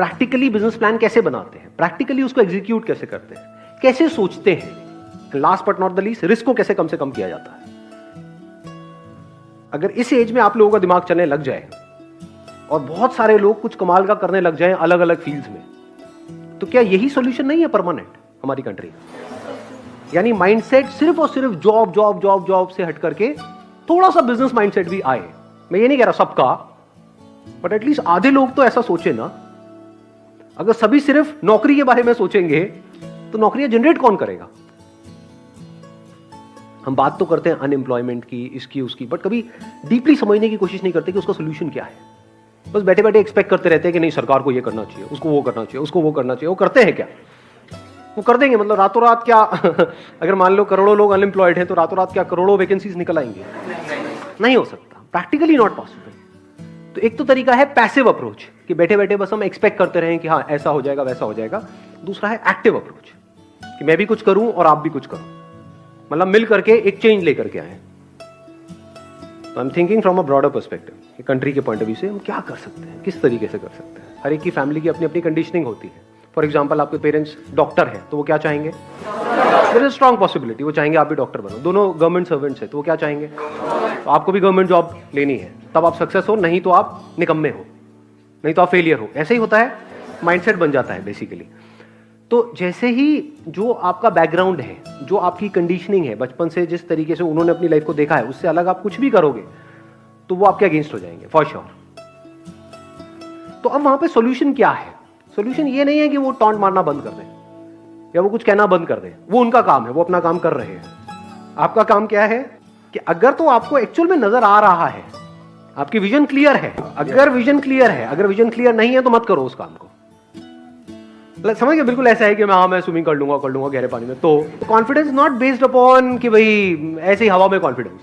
Practically business plan कैसे बनाते हैं, प्रैक्टिकली उसको एग्जीक्यूट कैसे करते हैं, कैसे सोचते हैं, last but not the least risk को कैसे कम से कम किया जाता है। अगर इस एज में आप लोगों का दिमाग चलने लग जाए और बहुत सारे लोग कुछ कमाल का करने लग जाएं अलग अलग फील्ड्स में, तो क्या यही सॉल्यूशन नहीं है परमानेंट हमारी कंट्री? यानी माइंडसेट सिर्फ और सिर्फ जॉब जॉब जॉब जॉब से हट करके थोड़ा सा बिजनेस माइंडसेट भी आए। मैं ये नहीं कह रहा सबका, बट एटलीस्ट आधे लोग तो ऐसा सोचे ना। अगर सभी सिर्फ नौकरी के बारे में सोचेंगे तो नौकरियां जनरेट कौन करेगा? हम बात तो करते हैं अनएम्प्लॉयमेंट की, इसकी उसकी, बट कभी डीपली समझने की कोशिश नहीं करते कि उसका सोल्यूशन क्या है। बस बैठे बैठे एक्सपेक्ट करते रहते हैं कि नहीं सरकार को ये करना चाहिए, उसको वो करना चाहिए, उसको वो करना चाहिए। वो करते हैं क्या? वो कर देंगे मतलब रातों रात क्या? अगर मान लो करोड़ों लोग अनएम्प्लॉयड हैं तो रातों रात क्या करोड़ों वैकेंसीज निकल आएंगे? नहीं हो सकता, प्रैक्टिकली नॉट पॉसिबल। तो एक तो तरीका है पैसिव अप्रोच कि बैठे बैठे बस हम एक्सपेक्ट करते रहें कि हाँ ऐसा हो जाएगा वैसा हो जाएगा। दूसरा है एक्टिव अप्रोच कि मैं भी कुछ करूं और आप भी कुछ करो, मतलब मिल करके एक चेंज लेकर के आए। तो I am thinking from a broader perspective कि कंट्री के पॉइंट ऑफ व्यू से हम क्या कर सकते हैं, किस तरीके से कर सकते हैं। हर एक की फैमिली की अपनी अपनी कंडीशनिंग होती है। फॉर एग्जाम्पल आपके पेरेंट्स डॉक्टर हैं तो वो क्या चाहेंगे? देयर इज स्ट्रॉन्ग पॉसिबिलिटी वो चाहेंगे आप भी डॉक्टर बनो। दोनों गवर्नमेंट सर्वेंट्स हैं तो वो क्या चाहेंगे? तो आपको भी गवर्नमेंट जॉब लेनी है, तब आप सक्सेस हो, नहीं तो आप निकम्मे हो, नहीं तो आप फेलियर हो। ऐसे ही होता है, माइंडसेट बन जाता है बेसिकली। तो जैसे ही जो आपका बैकग्राउंड है, जो आपकी कंडीशनिंग है, बचपन से जिस तरीके से उन्होंने अपनी लाइफ को देखा है, उससे अलग आप कुछ भी करोगे तो वो आपके अगेंस्ट हो जाएंगे फॉर श्योर। तो अब वहां पे सॉल्यूशन क्या है? सॉल्यूशन ये नहीं है कि वो टॉन्ट मारना बंद कर दें या वो कुछ कहना बंद कर दें, वो उनका काम है, वो अपना काम कर रहे हैं। आपका काम क्या है कि अगर तो आपको एक्चुअल में नजर आ रहा है, आपकी विजन क्लियर है, अगर विजन क्लियर है, अगर विजन क्लियर नहीं है तो मत करो उस काम को। समझ गए? बिल्कुल ऐसा है कि मैं स्विमिंग कर लूंगा गहरे पानी में। तो कॉन्फिडेंस नॉट बेस्ड अपॉन कि भाई ऐसे ही हवा में कॉन्फिडेंस,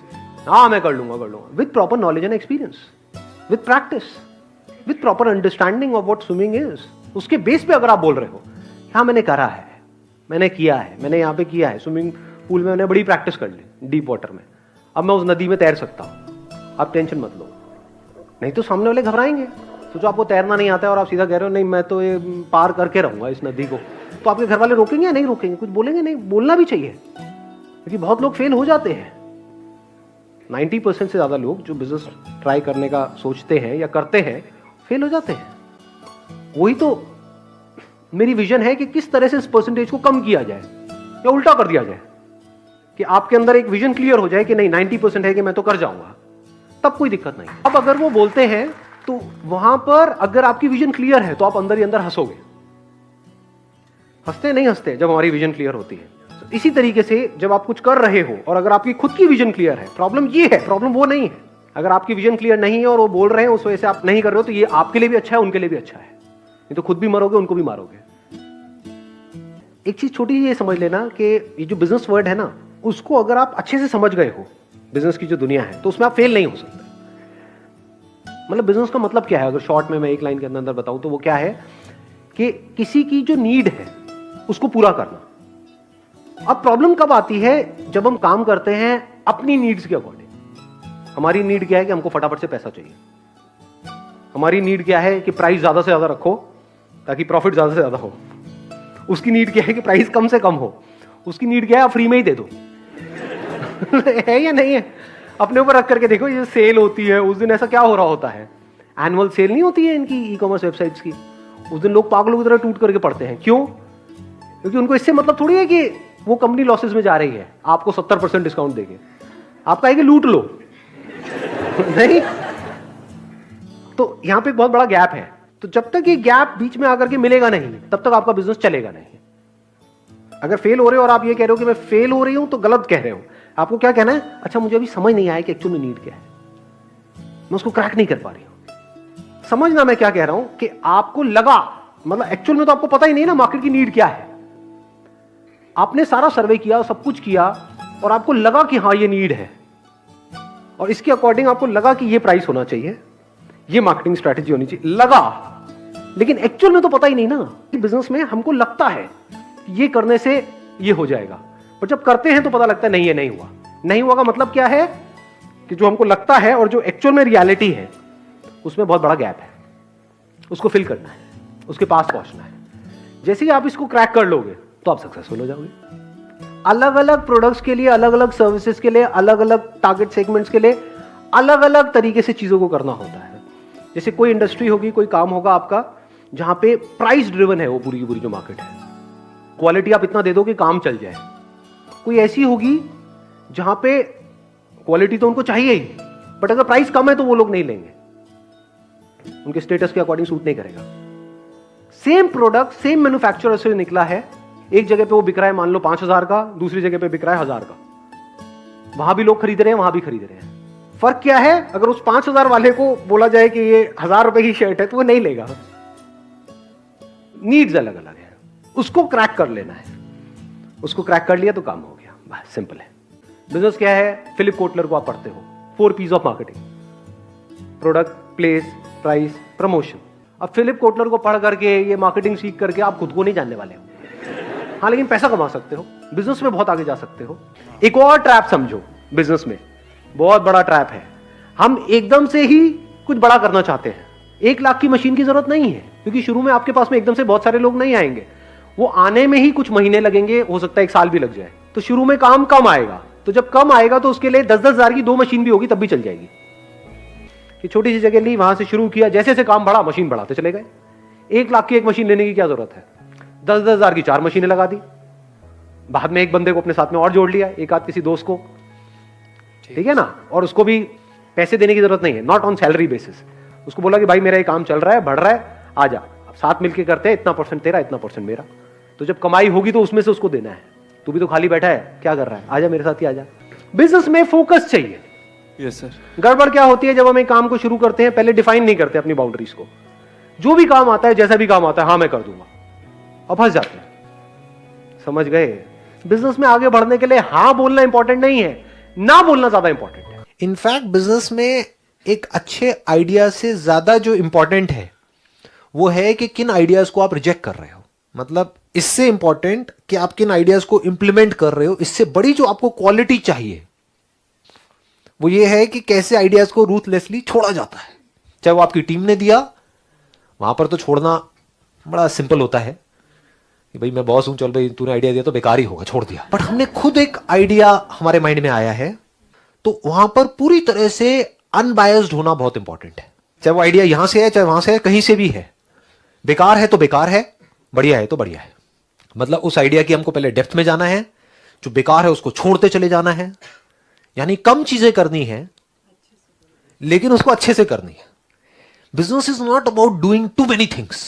मैं कर लूंगा with proper knowledge and experience, with practice, with proper understanding of what swimming is. उसके बेस पे अगर आप बोल रहे हो हाँ मैंने करा है, मैंने किया है, मैंने यहाँ पे किया है, स्विमिंग पूल में मैंने बड़ी प्रैक्टिस कर ली, डीप वाटर में, अब मैं उस नदी में तैर सकता हूँ, आप टेंशन मत लो। नहीं तो सामने वाले घबराएंगे। तो जो आपको तैरना नहीं आता है और आप सीधा कह रहे हो नहीं मैं तो ये पार करके रहूंगा इस नदी को, तो आपके घर वाले रोकेंगे या नहीं रोकेंगे? कुछ बोलेंगे नहीं? बोलना भी चाहिए, क्योंकि बहुत लोग फेल हो जाते हैं। 90% से ज्यादा लोग जो बिजनेस ट्राई करने का सोचते हैं या करते हैं फेल हो जाते हैं। वही तो मेरी विजन है कि किस तरह से इस परसेंटेज को कम किया जाए या उल्टा कर दिया जाए कि आपके अंदर एक विजन क्लियर हो जाए कि नहीं 90% है कि मैं तो कर जाऊंगा, तब कोई दिक्कत नहीं। अब अगर वो बोलते हैं तो वहां पर अगर आपकी विजन क्लियर है तो आप अंदर ही अंदर हंसोगे। हंसते नहीं हंसते जब हमारी विजन क्लियर होती है। तो इसी तरीके से जब आप कुछ कर रहे हो और अगर आपकी खुद की विजन क्लियर है, प्रॉब्लम ये है, प्रॉब्लम वो नहीं है। अगर आपकी विजन क्लियर नहीं है और वो बोल रहे हैं उस वजह से आप नहीं कर रहे हो, तो ये आपके लिए भी अच्छा है, उनके लिए भी अच्छा है। नहीं तो खुद भी मरोगे, उनको भी मारोगे। एक चीज छोटी सी ये समझ लेना कि ये जो बिजनेस वर्ड है ना, उसको अगर आप अच्छे से समझ गए हो, बिजनेस की जो दुनिया है, तो उसमें आप फेल नहीं हो सकते। मतलब बिजनेस का मतलब क्या है, अगर शॉर्ट में मैं एक लाइन के अंदर बताऊं तो वो क्या है कि किसी की जो नीड है उसको पूरा करना। अब प्रॉब्लम कब आती है? जब हम काम करते हैं अपनी नीड्स के अकॉर्डिंग। हमारी नीड क्या है कि हमको फटाफट से पैसा चाहिए। हमारी नीड क्या है कि प्राइस ज्यादा से ज्यादा रखो ताकि प्रॉफिट ज्यादा से ज्यादा हो। उसकी नीड क्या है कि प्राइस कम से कम हो। उसकी नीड क्या है आप फ्री में ही दे दो। है या नहीं है? अपने ऊपर रख करके देखो, ये सेल होती है उस दिन ऐसा क्या हो रहा होता है, एनुअल सेल नहीं होती है इनकी ई कॉमर्स वेबसाइट्स की, उस दिन लोग पागलों की तरह टूट करके पड़ते हैं। क्यों? क्योंकि उनको इससे मतलब थोड़ी है कि वो कंपनी लॉसेस में जा रही है, आपको 70% डिस्काउंट देंगे, आपका है कि लूट लो। नहीं, तो यहां पे एक बहुत बड़ा गैप है। तो जब तक ये गैप बीच में आकर के मिलेगा नहीं, तब तक आपका बिजनेस चलेगा नहीं। अगर फेल हो रहे हो और आप ये कह रहे हो कि मैं फेल हो रही हूं, तो गलत कह रहे हो। आपको क्या कहना है? अच्छा मुझे अभी समझ नहीं आया कि एक्चुअल में नीड क्या है, मैं उसको क्रैक नहीं कर पा रही हूं। समझना मैं क्या कह रहा हूं कि आपको लगा, मतलब एक्चुअल में तो आपको पता ही नहीं ना मार्केट की नीड क्या है। आपने सारा सर्वे किया, सब कुछ किया और आपको लगा कि हाँ ये नीड है और इसके अकॉर्डिंग आपको लगा कि ये प्राइस होना चाहिए, ये मार्केटिंग स्ट्रेटेजी होनी चाहिए, लगा। लेकिन एक्चुअल में तो पता ही नहीं ना। बिजनेस में हमको लगता है ये करने से ये हो जाएगा, पर जब करते हैं तो पता लगता है नहीं, ये नहीं हुआ। नहीं हुआ का मतलब क्या है कि जो हमको लगता है और जो एक्चुअल में रियलिटी है उसमें बहुत बड़ा गैप है, उसको फिल करना है, उसके पास पहुंचना है। जैसे ही आप इसको क्रैक कर लोगे तो आप सक्सेसफुल हो जाओगे। अलग अलग प्रोडक्ट्स के लिए, अलग अलग सर्विसेज के लिए, अलग अलग टारगेट सेगमेंट्स के लिए अलग अलग तरीके से चीजों को करना होता है। जैसे कोई इंडस्ट्री होगी, कोई काम होगा आपका जहां पे प्राइस ड्रिवन है वो पूरी की पूरी जो मार्केट है, क्वालिटी आप इतना दे दो कि काम चल जाए। कोई ऐसी होगी जहां पे क्वालिटी तो उनको चाहिए ही, बट अगर प्राइस कम है तो वो लोग नहीं लेंगे, उनके स्टेटस के अकॉर्डिंग सूट नहीं करेगा। सेम प्रोडक्ट सेम मैन्युफैक्चरर से निकला है, एक जगह पे वो बिक रहा है मान लो 5,000 का, दूसरी जगह पे बिक रहा है 1,000 का, वहां भी लोग खरीद रहे हैं, वहां भी खरीद रहे हैं। फर्क क्या है? अगर उस 5,000 वाले को बोला जाए कि ये 1,000 रुपए की शर्ट है तो वो नहीं लेगा। नीड्स अलग अलग है, उसको क्रैक कर लेना है। उसको क्रैक कर लिया तो काम हो गया, बस सिंपल है। बिजनेस क्या है? फिलिप कोटलर को आप पढ़ते हो, 4 P's of marketing, product, place, price, promotion. अब फिलिप कोटलर को पढ़ करके, ये मार्केटिंग सीख करके आप खुद को नहीं जानने वाले हो। हाँ, लेकिन पैसा कमा सकते हो, बिजनेस में बहुत आगे जा सकते हो। एक और ट्रैप समझो बिजनेस में, बहुत बड़ा ट्रैप है। हम एकदम से ही कुछ बड़ा करना चाहते हैं। 1 लाख की मशीन की जरूरत नहीं है, क्योंकि शुरू में आपके पास में एकदम से बहुत सारे लोग नहीं आएंगे, वो आने में ही कुछ महीने लगेंगे, हो सकता है 1 साल भी लग जाए। तो शुरू में काम कम आएगा, तो जब कम आएगा तो उसके लिए 10-10 हजार की 2 मशीन भी होगी तब भी चल जाएगी। कि छोटी सी जगह ली, वहां से शुरू किया, जैसे जैसे काम बढ़ा मशीन बढ़ाते चले गए। 1 लाख की एक मशीन लेने की क्या जरूरत है? 10-10 हजार की 4 मशीनें लगा दी, बाद में एक बंदे को अपने साथ में और जोड़ लिया, एक आध किसी दोस्त को, ठीक है ना, और उसको भी पैसे देने की जरूरत नहीं है, नॉट ऑन सैलरी बेसिस। उसको बोला कि भाई मेरा ये काम चल रहा है, बढ़ रहा है, आ जा, साथ मिलके करते हैं, इतना परसेंट तेरा, इतना परसेंट मेरा। तो जब कमाई होगी तो उसमें से उसको देना है। तू भी तो खाली बैठा है, क्या कर रहा है, आजा मेरे साथ ही आजा। बिजनेस में फोकस चाहिए। Yes sir. गड़बड़ क्या होती है? जब हम एक काम को शुरू करते हैं, पहले डिफाइन नहीं करते अपनी बाउंड्रीज को। जो भी काम आता है, जैसा भी काम आता है, हाँ मैं कर दूंगा, और फंस जाते हैं। समझ गए? बिजनेस में आगे बढ़ने के लिए हाँ बोलना इंपॉर्टेंट नहीं है, ना बोलना ज्यादा इंपॉर्टेंट है। इनफैक्ट बिजनेस में एक अच्छे आइडिया से ज्यादा जो इंपॉर्टेंट है वो है कि किन आइडियाज को आप रिजेक्ट कर रहे हो। मतलब इससे इंपॉर्टेंट कि आप किन आइडियाज को इंप्लीमेंट कर रहे हो, इससे बड़ी जो आपको क्वालिटी चाहिए वो ये है कि कैसे आइडियाज को रूथलेसली छोड़ा जाता है। चाहे वो आपकी टीम ने दिया, वहां पर तो छोड़ना बड़ा सिंपल होता है कि भाई मैं बॉस हूं, चल भाई तूने आइडिया दिया तो बेकार ही होगा, छोड़ दिया। बट हमने खुद एक आइडिया हमारे माइंड में आया है, तो वहां पर पूरी तरह से अनबायस्ड होना बहुत इंपॉर्टेंट है। चाहे वो आइडिया यहां से है, चाहे वहां से है, कहीं से भी है। बेकार है तो बेकार है, बढ़िया है तो बढ़िया है। मतलब उस आइडिया की हमको पहले डेप्थ में जाना है, जो बेकार है उसको छोड़ते चले जाना है। यानी कम चीजें करनी है लेकिन उसको अच्छे से करनी है। Business is not about doing too many things.